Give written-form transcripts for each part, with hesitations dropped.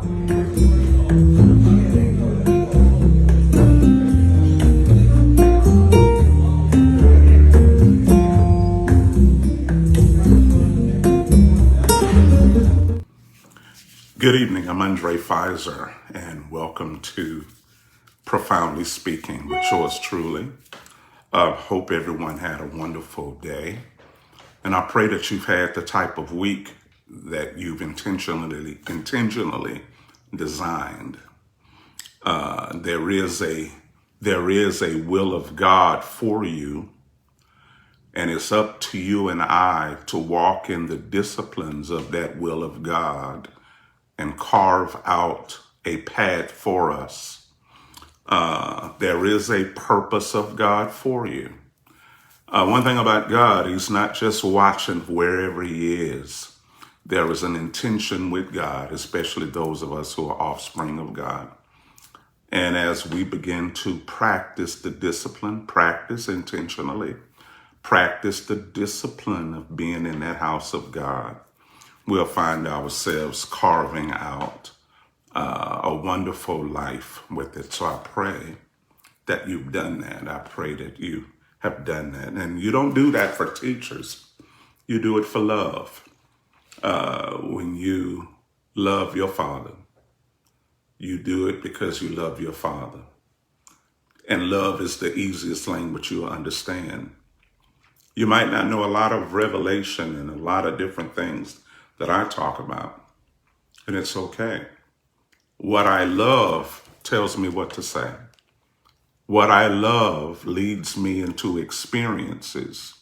Good evening, I'm Undrai Fizer, and welcome to Profoundly Speaking with yours truly. Hope everyone had a wonderful day, and I pray that you've had the type of week that you've intentionally designed. There is a will of God for you, and it's up to you and I to walk in the disciplines of that will of God and carve out a path for us. There is a purpose of God for you. One thing about God, he's not just watching wherever he is. There is an intention with God, especially those of us who are offspring of God. And as we begin to practice the discipline, practice intentionally, practice the discipline of being in that house of God, we'll find ourselves carving out a wonderful life with it. So I pray that you've done that. I pray that you have done that. And you don't do that for teachers. You do it for love. When you love your Father, you do it because you love your Father. And love is the easiest language you'll understand. You might not know a lot of revelation and a lot of different things that I talk about, and it's okay. What I love tells me what to say. What I love leads me into experiences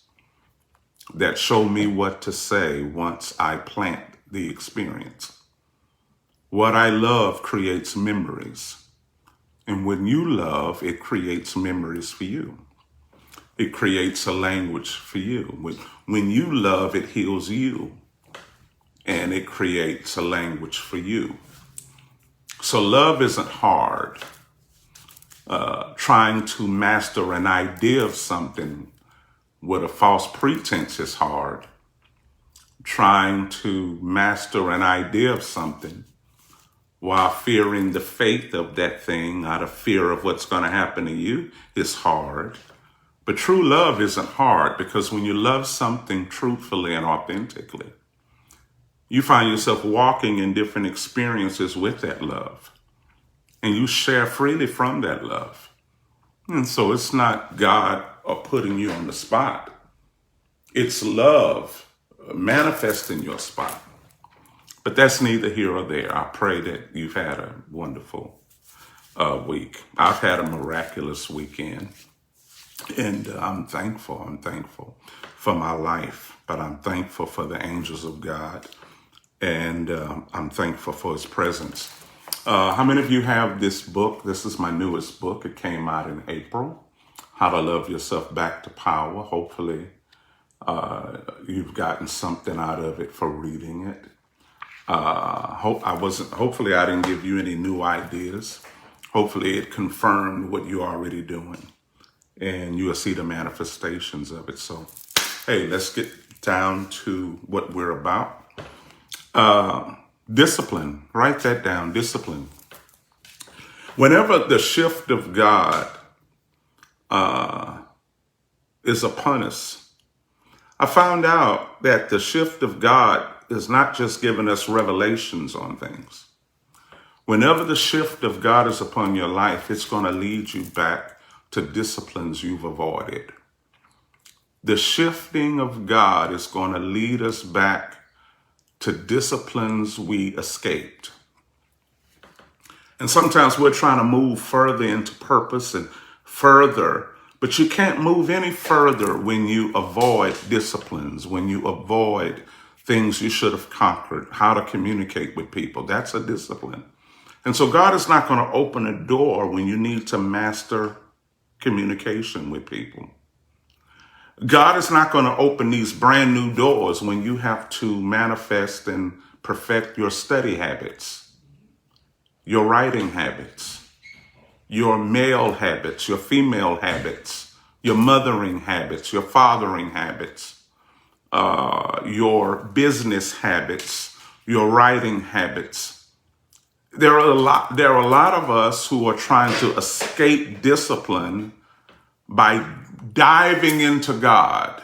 that show me what to say once I plant the experience. What I love creates memories. And when you love, it creates memories for you. It creates a language for you. When you love, it heals you. And it creates a language for you. So love isn't hard. Trying to master an idea of something with a false pretense is hard. Trying to master an idea of something while fearing the fate of that thing out of fear of what's going to happen to you is hard. But true love isn't hard, because when you love something truthfully and authentically, you find yourself walking in different experiences with that love, and you share freely from that love. And so it's not God putting you on the spot. It's love manifesting your spot. But that's neither here or there. I pray that you've had a wonderful week. I've had a miraculous weekend, and I'm thankful. I'm thankful for my life, but I'm thankful for the angels of God. And I'm thankful for his presence. How many of you have this book? This is my newest book. It came out in April, How to Love Yourself Back to Power. Hopefully, you've gotten something out of it for reading it. Hopefully I didn't give you any new ideas. Hopefully it confirmed what you're already doing, and you'll see the manifestations of it. So, hey, let's get down to what we're about. Discipline. Write that down. Discipline. Whenever the shift of God is upon us, I found out that the shift of God is not just giving us revelations on things. Whenever the shift of God is upon your life, it's going to lead you back to disciplines you've avoided. The shifting of God is going to lead us back to disciplines we escaped. And sometimes we're trying to move further into purpose and further, but you can't move any further when you avoid disciplines, when you avoid things you should have conquered, how to communicate with people. That's a discipline. And so God is not going to open a door when you need to master communication with people. God is not going to open these brand new doors when you have to manifest and perfect your study habits, your writing habits, your male habits, your female habits, your mothering habits, your fathering habits, your business habits, your writing habits. there are a lot of us who are trying to escape discipline by diving into God,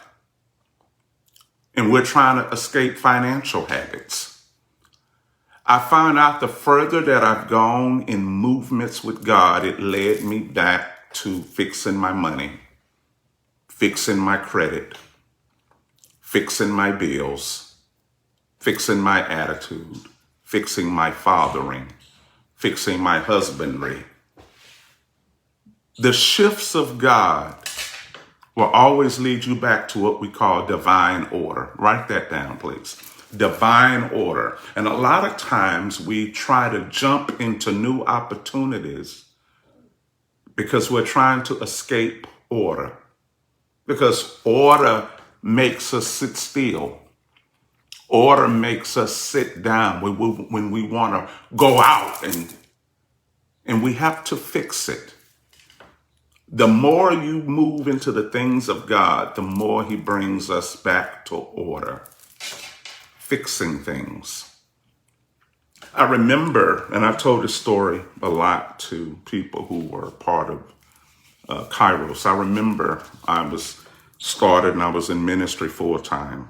and we're trying to escape financial habits. I found out the further that I've gone in movements with God, it led me back to fixing my money, fixing my credit, fixing my bills, fixing my attitude, fixing my fathering, fixing my husbandry. The shifts of God will always lead you back to what we call divine order. Write that down, please. Divine order. And a lot of times we try to jump into new opportunities because we're trying to escape order. Because order makes us sit still. Order makes us sit down when we want to go out, and we have to fix it. The more you move into the things of God, the more he brings us back to order, fixing things. I remember, and I've told this story a lot to people who were part of Kairos. I remember I was started and I was in ministry full time.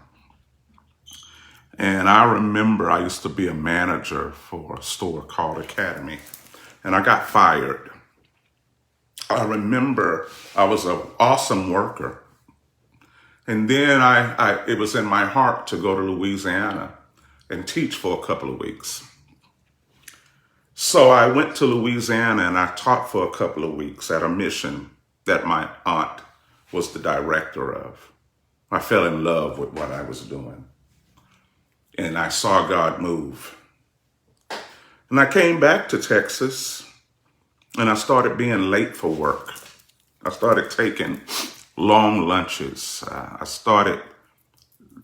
And I remember I used to be a manager for a store called Academy, and I got fired. I remember I was an awesome worker. And then it was in my heart to go to Louisiana and teach for a couple of weeks. So I went to Louisiana and I taught for a couple of weeks at a mission that my aunt was the director of. I fell in love with what I was doing. And I saw God move. And I came back to Texas and I started being late for work. I started taking long lunches. I started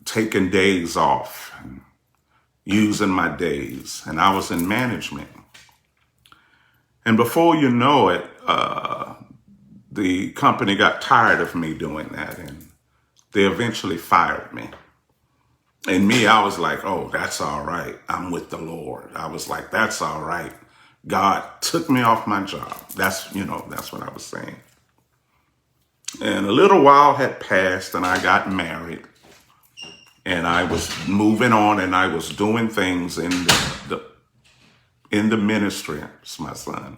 taking days off and using my days. And I was in management. And before you know it, the company got tired of me doing that, and they eventually fired me. And me, I was like, oh, that's all right. I'm with the Lord. I was like, that's all right. God took me off my job. That's what I was saying. And a little while had passed and I got married and I was moving on and I was doing things in the ministry. It's my son.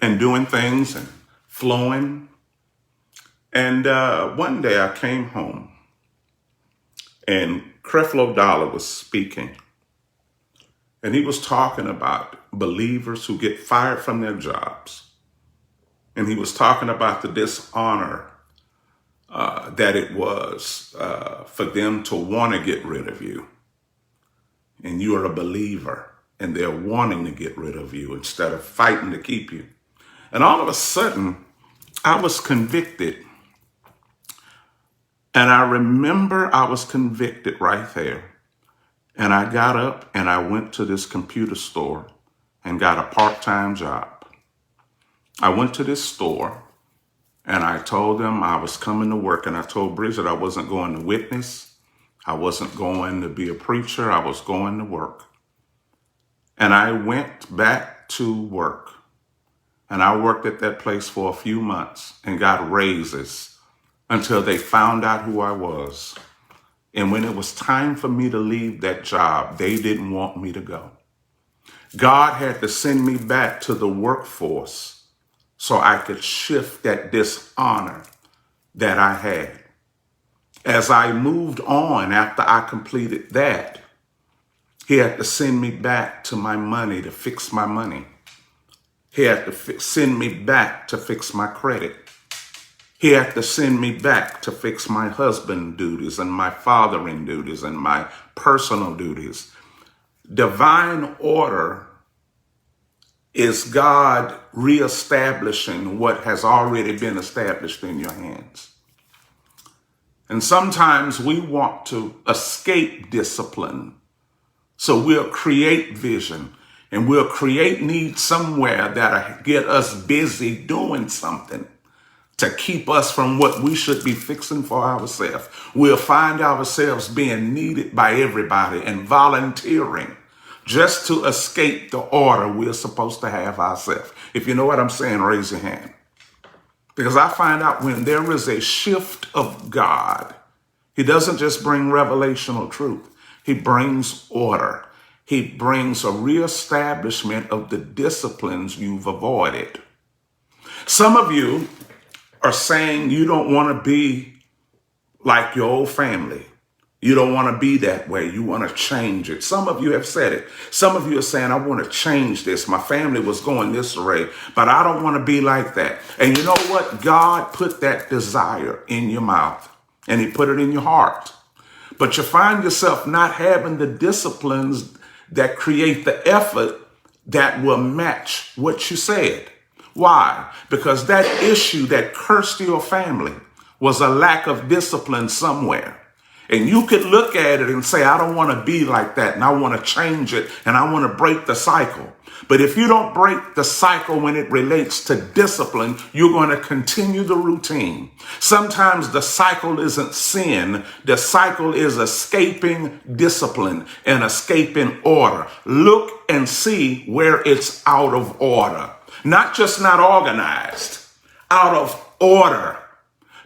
And doing things and flowing. And one day I came home and Creflo Dollar was speaking. And he was talking about believers who get fired from their jobs. And he was talking about the dishonor that it was for them to want to get rid of you. And you are a believer and they're wanting to get rid of you instead of fighting to keep you. And all of a sudden, I was convicted. And I remember I was convicted right there. And I got up and I went to this computer store and got a part-time job. I went to this store and I told them I was coming to work, and I told Bridget I wasn't going to witness. I wasn't going to be a preacher. I was going to work. And I went back to work. And I worked at that place for a few months and got raises until they found out who I was. And when it was time for me to leave that job, they didn't want me to go. God had to send me back to the workforce so I could shift that dishonor that I had. As I moved on after I completed that, he had to send me back to my money to fix my money. He had to send me back to fix my credit. He had to send me back to fix my husband duties and my fathering duties and my personal duties. Divine order is God reestablishing what has already been established in your hands. And sometimes we want to escape discipline. So we'll create vision and we'll create needs somewhere that'll get us busy doing something to keep us from what we should be fixing for ourselves. We'll find ourselves being needed by everybody and volunteering just to escape the order we're supposed to have ourselves. If you know what I'm saying, raise your hand. Because I find out when there is a shift of God, he doesn't just bring revelational truth. He brings order. He brings a reestablishment of the disciplines you've avoided. Some of you are saying you don't want to be like your old family. You don't want to be that way. You want to change it. Some of you have said it. Some of you are saying, I want to change this. My family was going this way, but I don't want to be like that. And you know what? God put that desire in your mouth and he put it in your heart. But you find yourself not having the disciplines that create the effort that will match what you said. Why? Because that issue that cursed your family was a lack of discipline somewhere. And you could look at it and say, I don't want to be like that, and I want to change it, and I want to break the cycle. But if you don't break the cycle when it relates to discipline, you're going to continue the routine. Sometimes the cycle isn't sin. The cycle is escaping discipline and escaping order. Look and see where it's out of order. Not just not organized, out of order.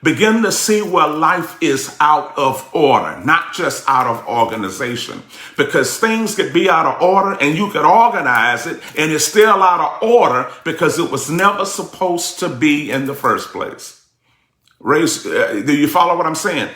Begin to see where life is out of order, not just out of organization. Because things could be out of order and you could organize it and it's still out of order because it was never supposed to be in the first place. Do you follow what I'm saying?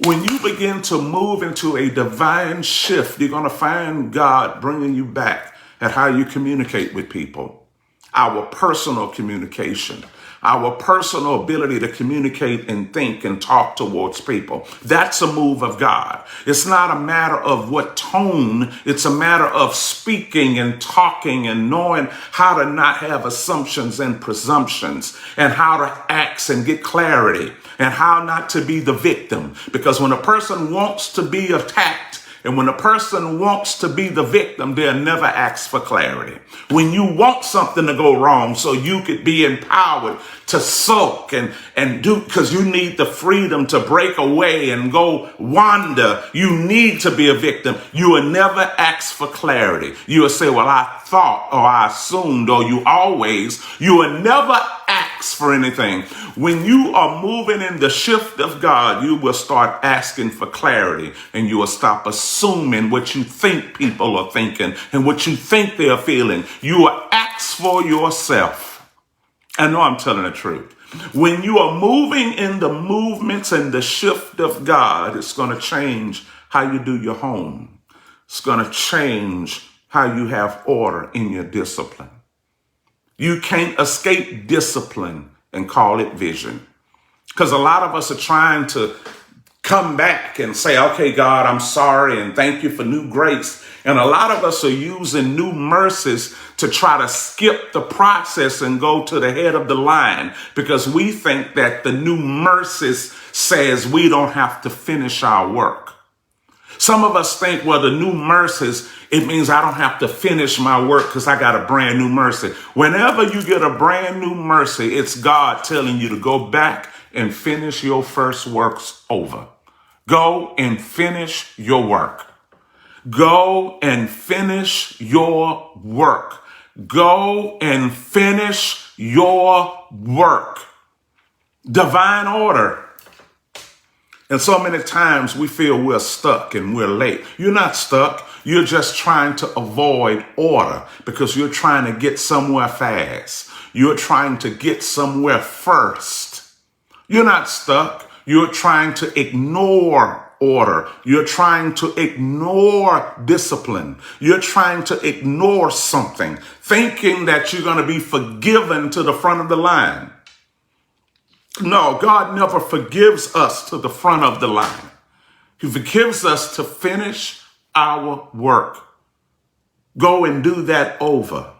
When you begin to move into a divine shift, you're going to find God bringing you back at how you communicate with people. Our personal communication. Our personal ability to communicate and think and talk towards people. That's a move of God. It's not a matter of what tone. It's a matter of speaking and talking and knowing how to not have assumptions and presumptions and how to act and get clarity and how not to be the victim. Because when a person wants to be attacked, and when a person wants to be the victim, they'll never ask for clarity. When you want something to go wrong so you could be empowered to sulk and do, because you need the freedom to break away and go wander, you need to be a victim. You will never ask for clarity. You will say, well, I thought or I assumed or you will never ask for anything. When you are moving in the shift of God, you will start asking for clarity and you will stop assuming what you think people are thinking and what you think they are feeling. You will ask for yourself. I know I'm telling the truth. When you are moving in the movements and the shift of God, it's going to change how you do your home. It's going to change how you have order in your discipline. You can't escape discipline and call it vision. Because a lot of us are trying to come back and say, okay, God, I'm sorry and thank you for new grace. And a lot of us are using new mercies to try to skip the process and go to the head of the line because we think that the new mercies says we don't have to finish our work. Some of us think, well, the new mercies, it means I don't have to finish my work because I got a brand new mercy. Whenever you get a brand new mercy, it's God telling you to go back and finish your first works over. Go and finish your work. Go and finish your work. Go and finish your work. Divine order. And so many times we feel we're stuck and we're late. You're not stuck. You're just trying to avoid order because you're trying to get somewhere fast. You're trying to get somewhere first. You're not stuck. You're trying to ignore order. You're trying to ignore discipline. You're trying to ignore something, thinking that you're going to be forgiven to the front of the line. No, God never forgives us to the front of the line. He forgives us to finish our work. Go and do that over.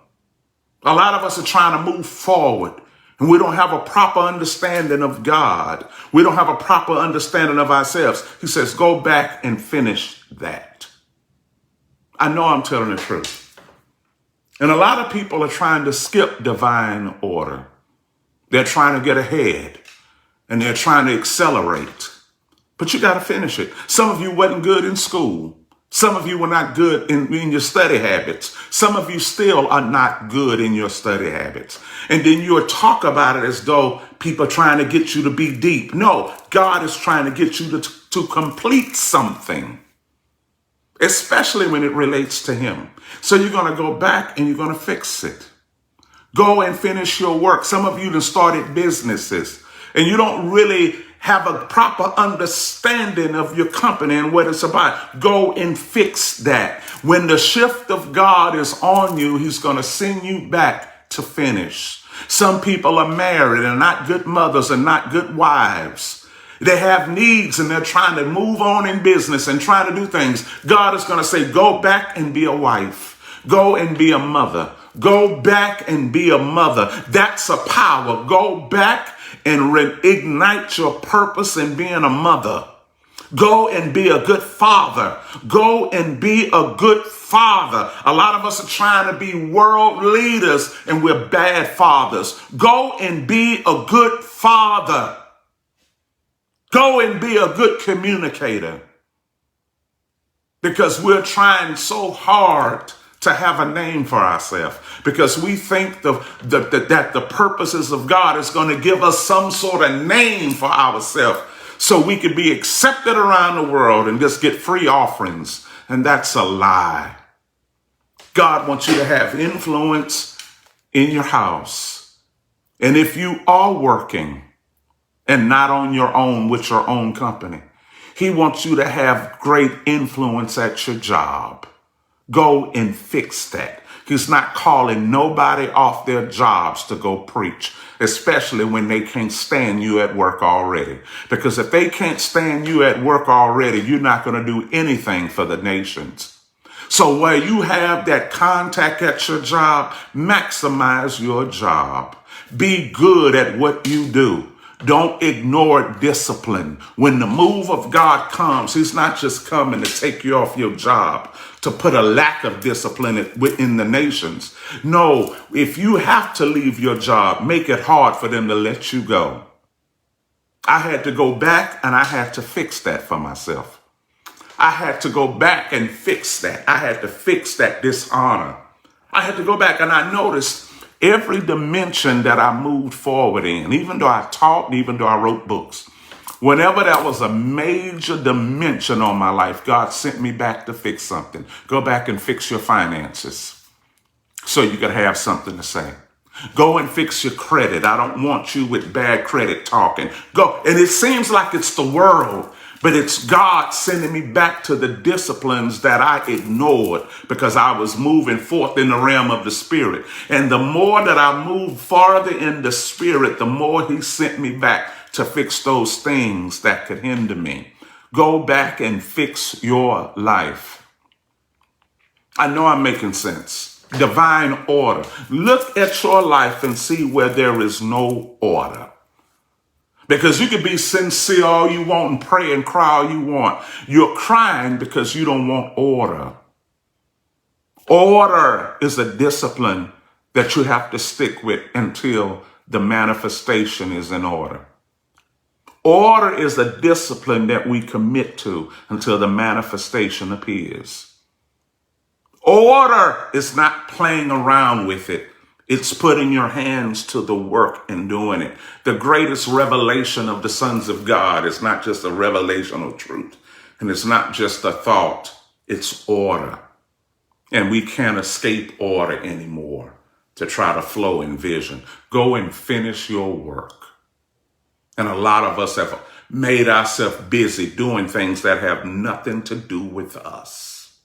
A lot of us are trying to move forward and we don't have a proper understanding of God. We don't have a proper understanding of ourselves. He says, go back and finish that. I know I'm telling the truth. And a lot of people are trying to skip divine order. They're trying to get ahead and they're trying to accelerate. But you got to finish it. Some of you wasn't good in school. Some of you were not good in your study habits. Some of you still are not good in your study habits. And then you'll talk about it as though people are trying to get you to be deep. No, God is trying to get you to complete something, especially when it relates to him. So you're going to go back and you're going to fix it. Go and finish your work. Some of you have started businesses and you don't really have a proper understanding of your company and what it's about. Go and fix that. When the shift of God is on you, he's going to send you back to finish. Some people are married and not good mothers and not good wives. They have needs and they're trying to move on in business and trying to do things. God is going to say, go back and be a wife. Go and be a mother. Go back and be a mother. That's a power. Go back and reignite your purpose in being a mother. Go and be a good father. Go and be a good father. A lot of us are trying to be world leaders and we're bad fathers. Go and be a good father. Go and be a good communicator. Because we're trying so hard to have a name for ourselves, because we think that the purposes of God is going to give us some sort of name for ourselves so we could be accepted around the world and just get free offerings. And that's a lie. God wants you to have influence in your house. And if you are working and not on your own with your own company, he wants you to have great influence at your job. Go and fix that. He's not calling nobody off their jobs to go preach, especially when they can't stand you at work already. Because if they can't stand you at work already, you're not going to do anything for the nations. So where you have that contact at your job, maximize your job. Be good at what you do. Don't ignore discipline. When the move of God comes, he's not just coming to take you off your job, to put a lack of discipline within the nations. No, if you have to leave your job, make it hard for them to let you go. I had to go back and I had to fix that for myself. I had to go back and fix that. I had to fix that dishonor. I had to go back and I noticed every dimension that I moved forward in, even though I taught, and even though I wrote books, whenever that was a major dimension on my life, God sent me back to fix something. Go back and fix your finances so you could have something to say. Go and fix your credit. I don't want you with bad credit talking. Go. And it seems like it's the world, but it's God sending me back to the disciplines that I ignored because I was moving forth in the realm of the spirit. And the more that I moved farther in the spirit, the more he sent me back to fix those things that could hinder me. Go back and fix your life. I know I'm making sense. Divine order. Look at your life and see where there is no order. Because you can be sincere all you want and pray and cry all you want. You're crying because you don't want order. Order is a discipline that you have to stick with until the manifestation is in order. Order is a discipline that we commit to until the manifestation appears. Order is not playing around with it. It's putting your hands to the work and doing it. The greatest revelation of the sons of God is not just a revelation of truth. And it's not just a thought. It's order. And we can't escape order anymore to try to flow in vision. Go and finish your work. And a lot of us have made ourselves busy doing things that have nothing to do with us.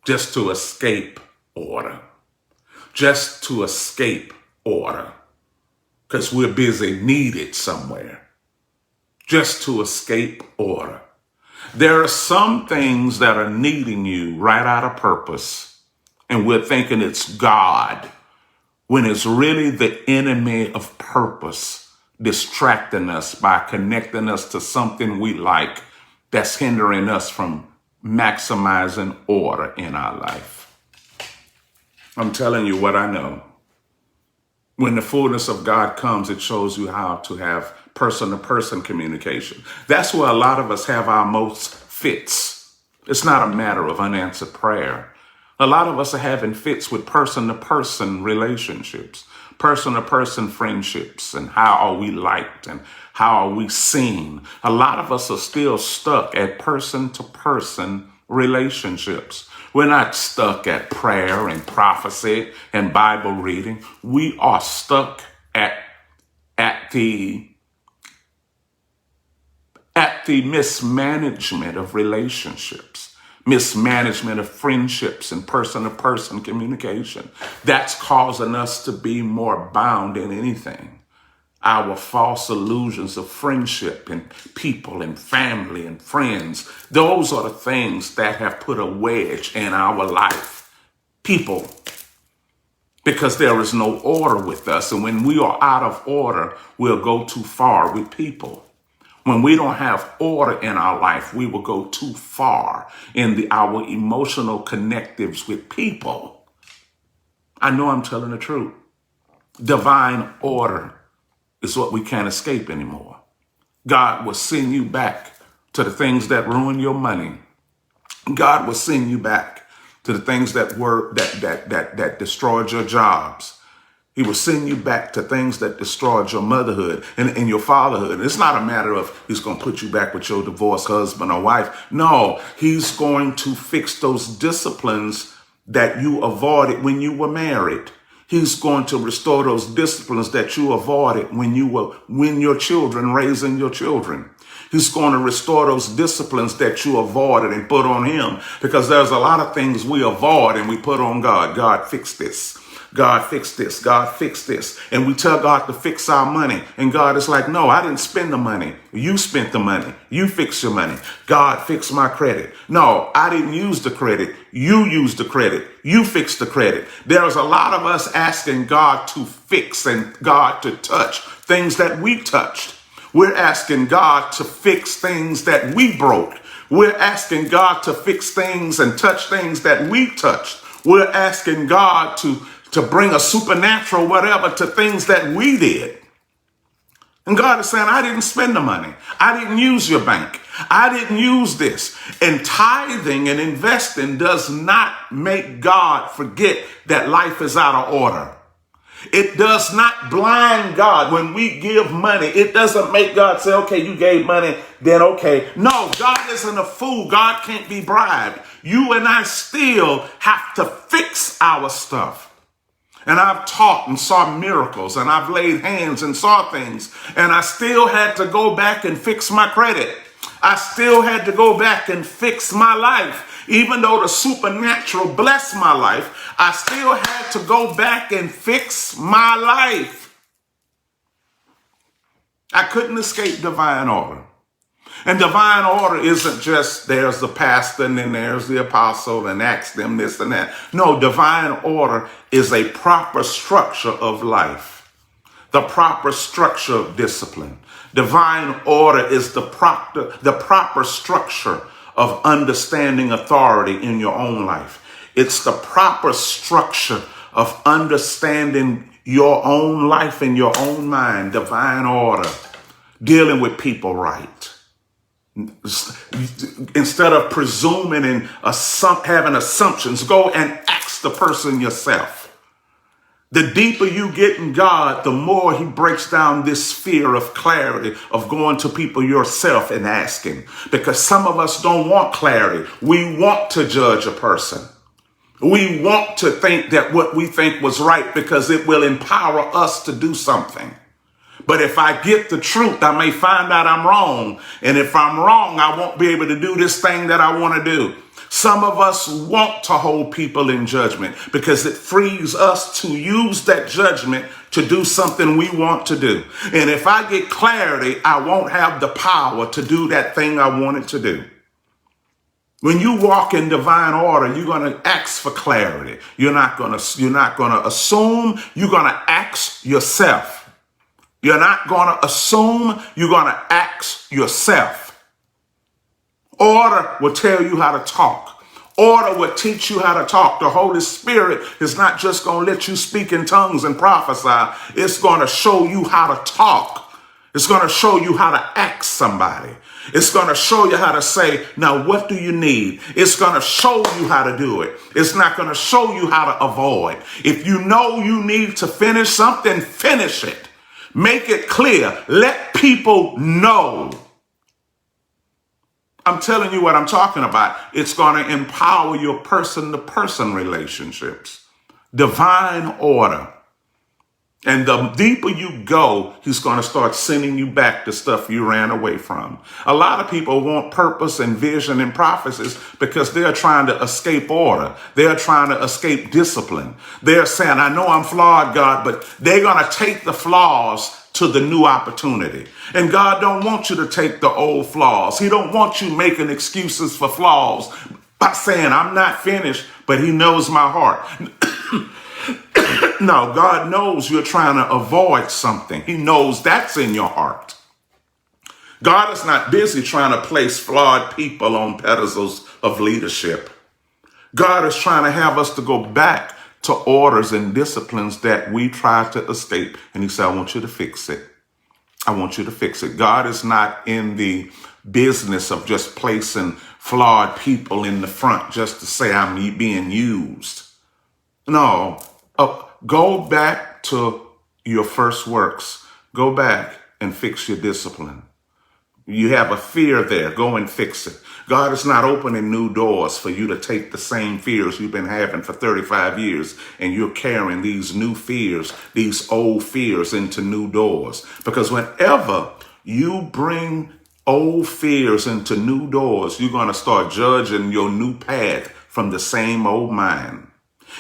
Just to escape order. Just to escape order, because we're busy needed somewhere. Just to escape order. There are some things that are needing you right out of purpose, and we're thinking it's God, when it's really the enemy of purpose distracting us by connecting us to something we like that's hindering us from maximizing order in our life. I'm telling you what I know. When the fullness of God comes, it shows you how to have person-to-person communication. That's where a lot of us have our most fits. It's not a matter of unanswered prayer. A lot of us are having fits with person-to-person relationships, person-to-person friendships, and how are we liked and how are we seen. A lot of us are still stuck at person-to-person relationships. We're not stuck at prayer and prophecy and Bible reading. We are stuck at the mismanagement of relationships, mismanagement of friendships and person-to-person communication. That's causing us to be more bound than anything. Our false illusions of friendship and people and family and friends, those are the things that have put a wedge in our life. People, because there is no order with us. And when we are out of order, we'll go too far with people. When we don't have order in our life, we will go too far in our emotional connectives with people. I know I'm telling the truth. Divine order is what we can't escape anymore. God will send you back to the things that ruin your money. God will send you back to the things that destroyed your jobs. He will send you back to things that destroyed your motherhood and your fatherhood. It's not a matter of he's going to put you back with your divorced husband or wife. No, he's going to fix those disciplines that you avoided when you were married. He's going to restore those disciplines that you avoided when your children, raising your children. He's going to restore those disciplines that you avoided and put on him, because there's a lot of things we avoid and we put on God. God, fix this. God, fix this. God, fix this. And we tell God to fix our money. And God is like, no, I didn't spend the money. You spent the money. You fix your money. God, fix my credit. No, I didn't use the credit. You used the credit. You fixed the credit. There's a lot of us asking God to fix and God to touch things that we touched. We're asking God to fix things that we broke. We're asking God to fix things and touch things that we touched. We're asking God to bring a supernatural whatever to things that we did. And God is saying, I didn't spend the money. I didn't use your bank. I didn't use this. And tithing and investing does not make God forget that life is out of order. It does not blind God. When we give money, it doesn't make God say, okay, you gave money, then okay. No, God isn't a fool. God can't be bribed. You and I still have to fix our stuff. And I've taught and saw miracles, and I've laid hands and saw things, and I still had to go back and fix my credit. I still had to go back and fix my life. Even though the supernatural blessed my life, I still had to go back and fix my life. I couldn't escape divine order. And divine order isn't just there's the pastor and then there's the apostle and ask them this and that. No, divine order is a proper structure of life, the proper structure of discipline. Divine order is the proper structure of understanding authority in your own life. It's the proper structure of understanding your own life and your own mind, divine order, dealing with people right. Instead of presuming and having assumptions, go and ask the person yourself. The deeper you get in God, the more he breaks down this sphere of clarity of going to people yourself and asking. Because some of us don't want clarity. We want to judge a person. We want to think that what we think was right because it will empower us to do something. But if I get the truth, I may find out I'm wrong. And if I'm wrong, I won't be able to do this thing that I want to do. Some of us want to hold people in judgment because it frees us to use that judgment to do something we want to do. And if I get clarity, I won't have the power to do that thing I wanted to do. When you walk in divine order, you're going to ask for clarity. You're not going to assume. You're going to ask yourself. You're not going to assume. You're going to ask yourself. Order will tell you how to talk. Order will teach you how to talk. The Holy Spirit is not just going to let you speak in tongues and prophesy. It's going to show you how to talk. It's going to show you how to ask somebody. It's going to show you how to say, now what do you need? It's going to show you how to do it. It's not going to show you how to avoid. If you know you need to finish something, finish it. Make it clear. Let people know. I'm telling you what I'm talking about. It's going to empower your person-to-person relationships. Divine order. And the deeper you go, he's going to start sending you back to stuff you ran away from. A lot of people want purpose and vision and prophecies because they're trying to escape order. They're trying to escape discipline. They're saying, I know I'm flawed, God, but they're going to take the flaws to the new opportunity. And God don't want you to take the old flaws. He don't want you making excuses for flaws by saying, I'm not finished, but he knows my heart. No, God knows you're trying to avoid something. He knows that's in your heart. God is not busy trying to place flawed people on pedestals of leadership. God is trying to have us to go back to orders and disciplines that we try to escape. And he said, I want you to fix it. I want you to fix it. God is not in the business of just placing flawed people in the front just to say I'm being used. No. Go back to your first works. Go back and fix your discipline. You have a fear there. Go and fix it. God is not opening new doors for you to take the same fears you've been having for 35 years and you're carrying these new fears, these old fears into new doors. Because whenever you bring old fears into new doors, you're going to start judging your new path from the same old mind.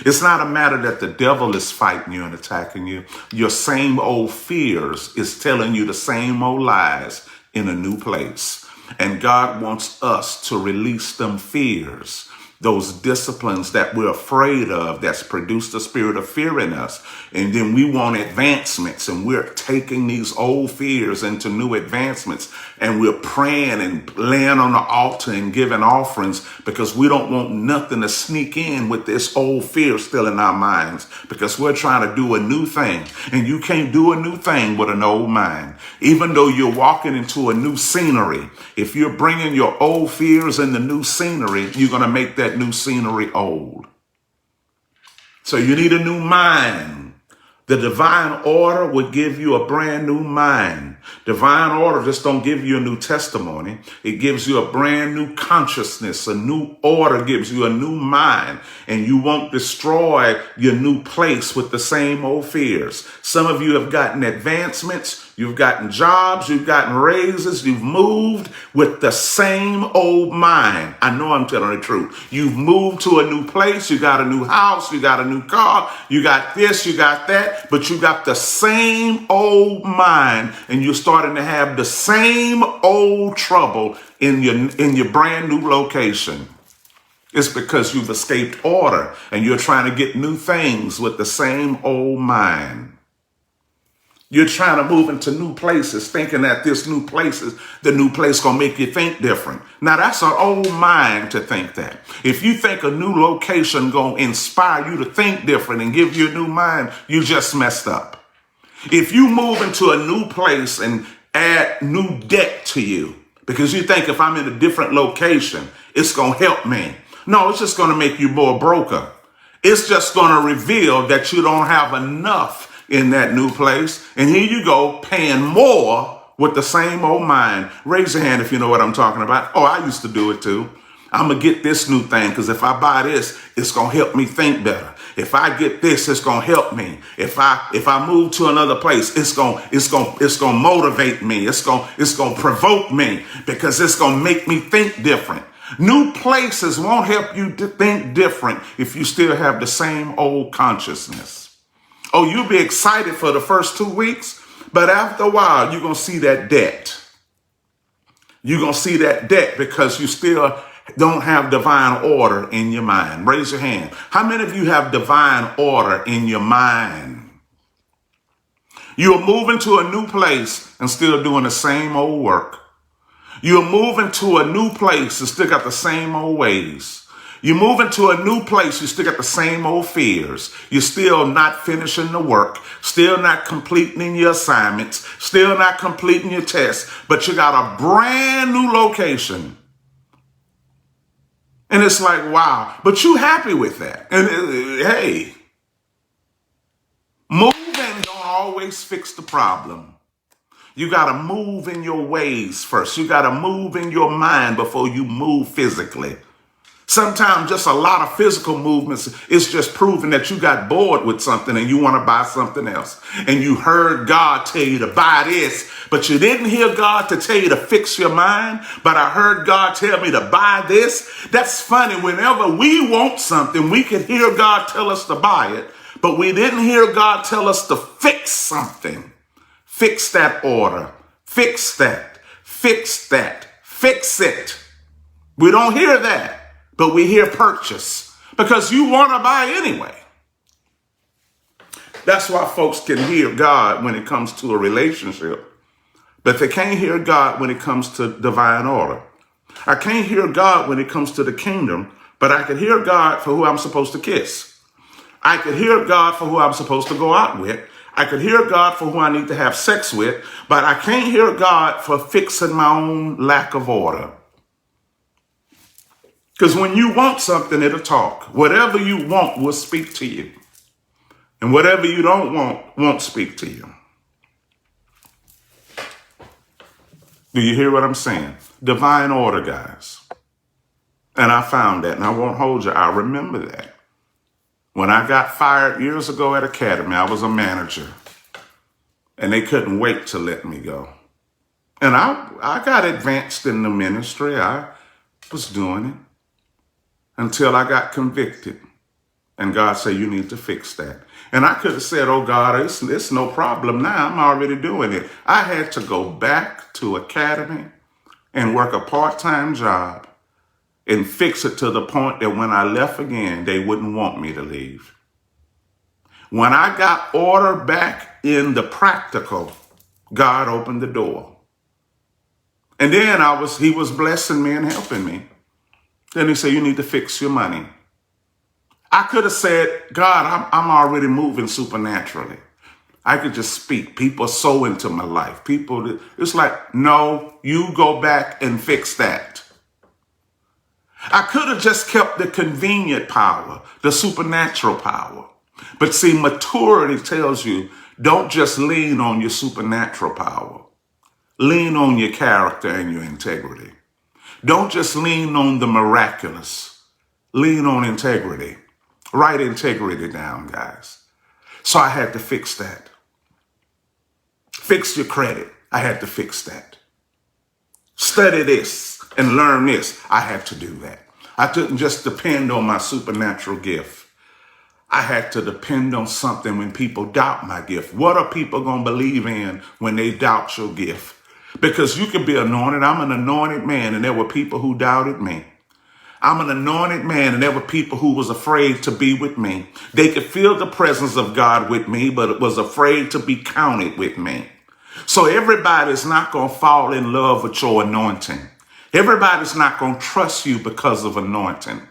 It's not a matter that the devil is fighting you and attacking you. Your same old fears is telling you the same old lies in a new place. And God wants us to release them fears, those disciplines that we're afraid of, that's produced the spirit of fear in us. And then we want advancements, and we're taking these old fears into new advancements, and we're praying and laying on the altar and giving offerings because we don't want nothing to sneak in with this old fear still in our minds, because we're trying to do a new thing. And you can't do a new thing with an old mind. Even though you're walking into a new scenery, if you're bringing your old fears in the new scenery, you're going to make that new scenery old. So you need a new mind. The divine order would give you a brand new mind. Divine order just don't give you a new testimony. It gives you a brand new consciousness. A new order gives you a new mind, and you won't destroy your new place with the same old fears. Some of you have gotten advancements. You've gotten jobs, you've gotten raises, you've moved with the same old mind. I know I'm telling the truth. You've moved to a new place, you got a new house, you got a new car, you got this, you got that, but you got the same old mind, and you're starting to have the same old trouble in your brand new location. It's because you've escaped order and you're trying to get new things with the same old mind. You're trying to move into new places, thinking that the new place gonna make you think different. Now that's an old mind to think that. If you think a new location gonna inspire you to think different and give you a new mind, you just messed up. If you move into a new place and add new debt to you, because you think if I'm in a different location, it's gonna help me. No, it's just gonna make you more broker. It's just gonna reveal that you don't have enough in that new place. And here you go, paying more with the same old mind. Raise your hand if you know what I'm talking about. Oh, I used to do it too. I'm going to get this new thing because if I buy this, it's going to help me think better. If I get this, it's going to help me. If I move to another place, it's going to motivate me. It's going to provoke me because it's going to make me think different. New places won't help you to think different if you still have the same old consciousness. Oh, you'll be excited for the first 2 weeks, but after a while, you're going to see that debt. You're going to see that debt because you still don't have divine order in your mind. Raise your hand. How many of you have divine order in your mind? You're moving to a new place and still doing the same old work. You're moving to a new place and still got the same old ways. You move into a new place, you still got the same old fears. You're still not finishing the work, still not completing your assignments, still not completing your tests, but you got a brand new location. And it's like, wow, but you happy with that. And hey, moving don't always fix the problem. You got to move in your ways first. You got to move in your mind before you move physically. Sometimes just a lot of physical movements is just proving that you got bored with something and you want to buy something else. And you heard God tell you to buy this, but you didn't hear God to tell you to fix your mind. But I heard God tell me to buy this. That's funny. Whenever we want something, we can hear God tell us to buy it, but we didn't hear God tell us to fix something. Fix that order. Fix that. Fix that. Fix it. We don't hear that. But we hear purchase because you want to buy anyway. That's why folks can hear God when it comes to a relationship, but they can't hear God when it comes to divine order. I can't hear God when it comes to the kingdom, but I can hear God for who I'm supposed to kiss. I can hear God for who I'm supposed to go out with. I could hear God for who I need to have sex with, but I can't hear God for fixing my own lack of order. Because when you want something, it'll talk. Whatever you want will speak to you. And whatever you don't want won't speak to you. Do you hear what I'm saying? Divine order, guys. And I found that, and I won't hold you. I remember that. When I got fired years ago at Academy, I was a manager. And they couldn't wait to let me go. And I got advanced in the ministry. I was doing it. Until I got convicted. And God said, you need to fix that. And I could have said, oh God, it's no problem now. I'm already doing it. I had to go back to Academy and work a part-time job and fix it to the point that when I left again, they wouldn't want me to leave. When I got order back in the practical, God opened the door. And then he was blessing me and helping me. Then he said, you need to fix your money. I could have said, God, I'm already moving supernaturally. I could just speak. People sow into my life. It's like, no, you go back and fix that. I could have just kept the convenient power, the supernatural power. But see, maturity tells you, don't just lean on your supernatural power. Lean on your character and your integrity. Don't just lean on the miraculous. Lean on integrity. Write integrity down, guys. So I had to fix that. Fix your credit. I had to fix that. Study this and learn this. I had to do that. I couldn't just depend on my supernatural gift. I had to depend on something when people doubt my gift. What are people going to believe in when they doubt your gift? Because you can be anointed. I'm an anointed man, and there were people who doubted me. I'm an anointed man, and there were people who was afraid to be with me. They could feel the presence of God with me, but was afraid to be counted with me. So everybody's not going to fall in love with your anointing. Everybody's not going to trust you because of anointing.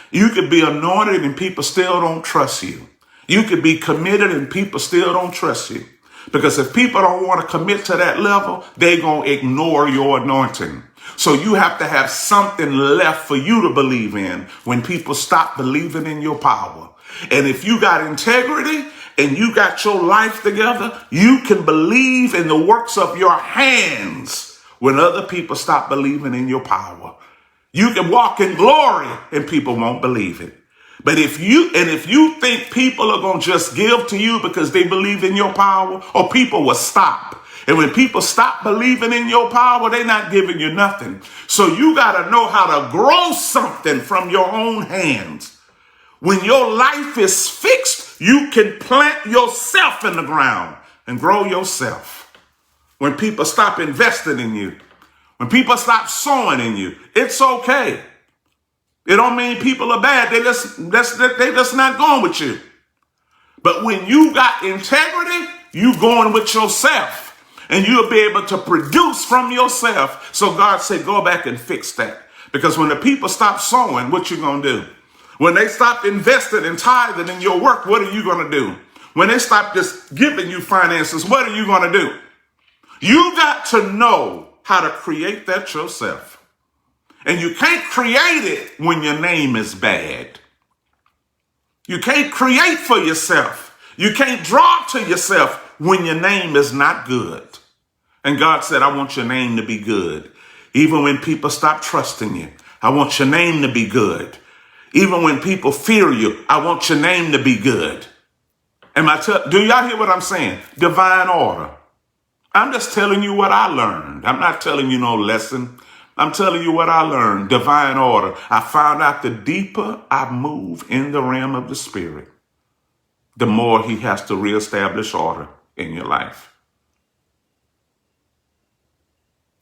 You could be anointed and people still don't trust you. You could be committed and people still don't trust you. Because if people don't want to commit to that level, they're going to ignore your anointing. So you have to have something left for you to believe in when people stop believing in your power. And if you got integrity and you got your life together, you can believe in the works of your hands when other people stop believing in your power. You can walk in glory and people won't believe it. But if you think people are going to just give to you because they believe in your power, or people will stop. And when people stop believing in your power, they're not giving you nothing. So you got to know how to grow something from your own hands. When your life is fixed, you can plant yourself in the ground and grow yourself. When people stop investing in you, when people stop sowing in you, it's okay. It don't mean people are bad. They just not going with you. But when you got integrity, you going with yourself. And you'll be able to produce from yourself. So God said, go back and fix that. Because when the people stop sowing, what you going to do? When they stop investing and tithing in your work, what are you going to do? When they stop just giving you finances, what are you going to do? You got to know how to create that yourself. And you can't create it when your name is bad. You can't create for yourself. You can't draw to yourself when your name is not good. And God said, I want your name to be good. Even when people stop trusting you, I want your name to be good. Even when people fear you, I want your name to be good. Do y'all hear what I'm saying? Divine order. I'm just telling you what I learned. I'm not telling you no lesson. I'm telling you what I learned. Divine order. I found out the deeper I move in the realm of the spirit, the more he has to reestablish order in your life.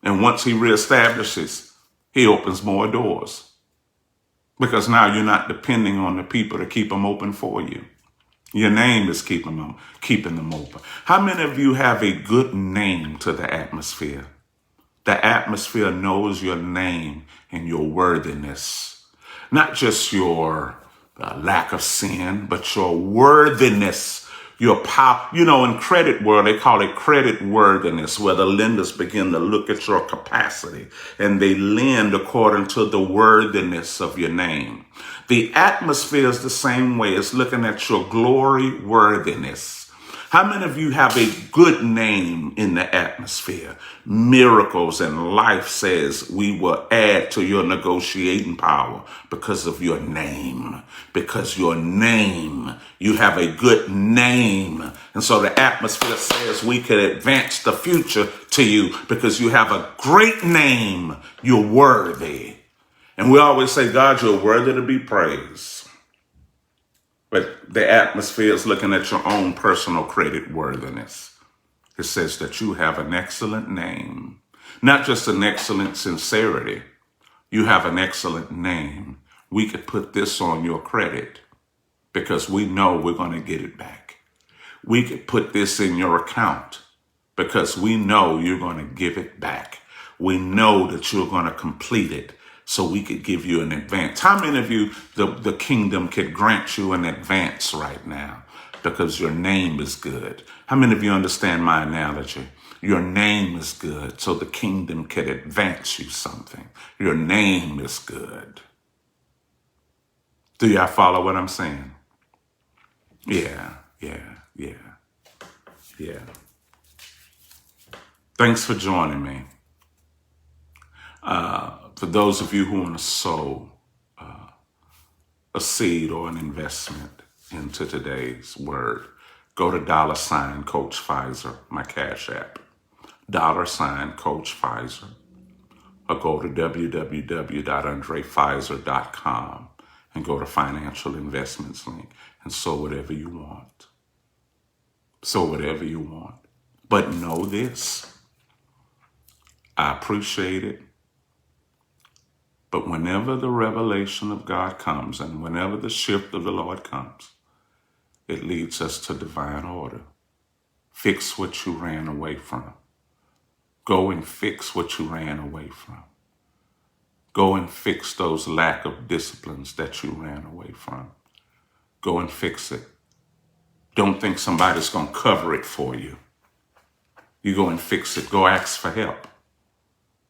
And once he reestablishes, he opens more doors. Because now you're not depending on the people to keep them open for you. Your name is keeping them open. How many of you have a good name to the atmosphere? The atmosphere knows your name and your worthiness. Not just your lack of sin, but your worthiness, your power. You know, in credit world, they call it credit worthiness, where the lenders begin to look at your capacity and they lend according to the worthiness of your name. The atmosphere is the same way. It's looking at your glory worthiness. How many of you have a good name in the atmosphere? Miracles and life says we will add to your negotiating power because of your name. Because your name, you have a good name. And so the atmosphere says we can advance the future to you because you have a great name. You're worthy. And we always say, God, you're worthy to be praised. But the atmosphere is looking at your own personal credit worthiness. It says that you have an excellent name, not just an excellent sincerity. You have an excellent name. We could put this on your credit because we know we're going to get it back. We could put this in your account because we know you're going to give it back. We know that you're going to complete it. So we could give you an advance. How many of you, the kingdom could grant you an advance right now because your name is good? How many of you understand my analogy? Your name is good, so the kingdom can advance you something. Your name is good. Do y'all follow what I'm saying? Yeah. Thanks for joining me. For those of you who want to sow a seed or an investment into today's word, go to $Coach Fizer, my Cash App, $Coach Fizer, or go to www.undraifizer.com and go to financial investments link and sow whatever you want. Sow whatever you want. But know this, I appreciate it. But whenever the revelation of God comes and whenever the shift of the Lord comes, it leads us to divine order. Fix what you ran away from. Go and fix what you ran away from. Go and fix those lack of disciplines that you ran away from. Go and fix it. Don't think somebody's going to cover it for you. You go and fix it. Go ask for help.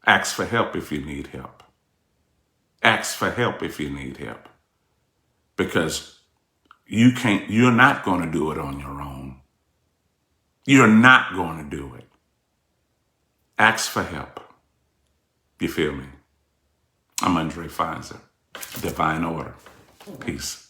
Ask for help if you need help. Ask for help if you need help. Because you're not going to do it on your own. You're not going to do it. Ask for help. You feel me? I'm Undrai Fizer. Divine order. Peace.